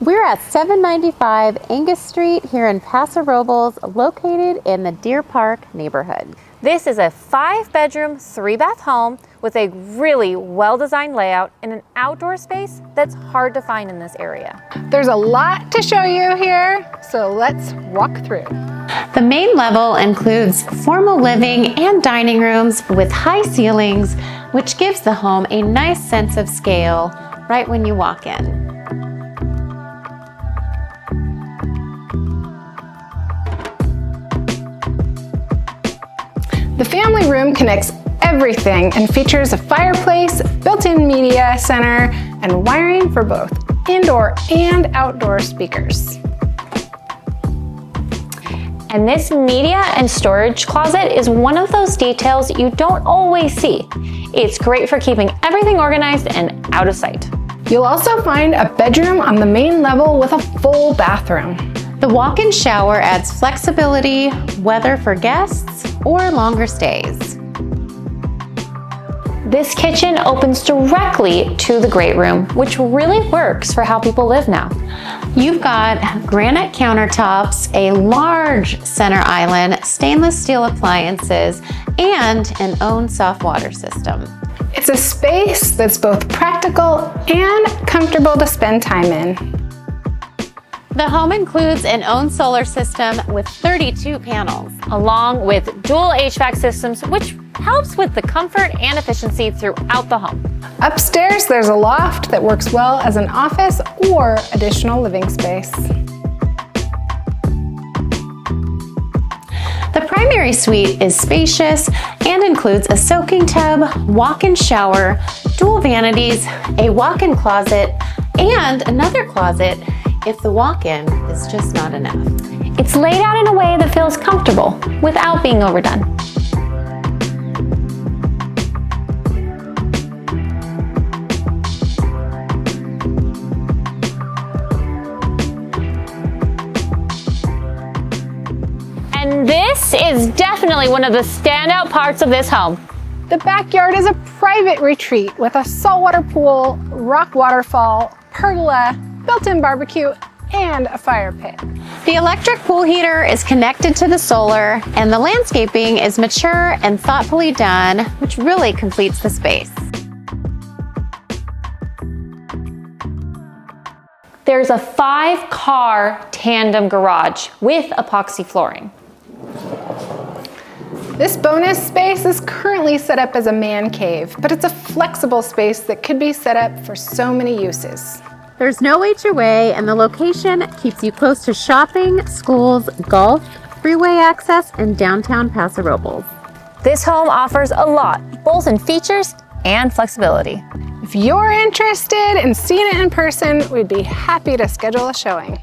We're at 795 Angus Street here in Paso Robles, located in the Deer Park neighborhood. This is a 5-bedroom, 3-bath home with a really well-designed layout and an outdoor space that's hard to find in this area. There's a lot to show you here, so let's walk through. The main level includes formal living and dining rooms with high ceilings, which gives the home a nice sense of scale right when you walk in. The family room connects everything and features a fireplace, built-in media center, and wiring for both indoor and outdoor speakers. And this media and storage closet is one of those details you don't always see. It's great for keeping everything organized and out of sight. You'll also find a bedroom on the main level with a full bathroom. The walk-in shower adds flexibility, whether for guests or longer stays. This kitchen opens directly to the great room, which really works for how people live now. You've got granite countertops, a large center island, stainless steel appliances, and an own soft water system. It's a space that's both practical and comfortable to spend time in. The home includes an own solar system with 32 panels, along with dual HVAC systems, which helps with the comfort and efficiency throughout the home. Upstairs, there's a loft that works well as an office or additional living space. The primary suite is spacious and includes a soaking tub, walk-in shower, dual vanities, a walk-in closet, and another closet if the walk-in is just not enough. It's laid out in a way that feels comfortable without being overdone. And this is definitely one of the standout parts of this home. The backyard is a private retreat with a saltwater pool, rock waterfall, pergola, built-in barbecue, and a fire pit. The electric pool heater is connected to the solar, and the landscaping is mature and thoughtfully done, which really completes the space. There's a 5-car tandem garage with epoxy flooring. This bonus space is currently set up as a man cave, but it's a flexible space that could be set up for so many uses. There's no HOA, and the location keeps you close to shopping, schools, golf, freeway access, and downtown Paso Robles. This home offers a lot, both in features and flexibility. If you're interested in seeing it in person, we'd be happy to schedule a showing.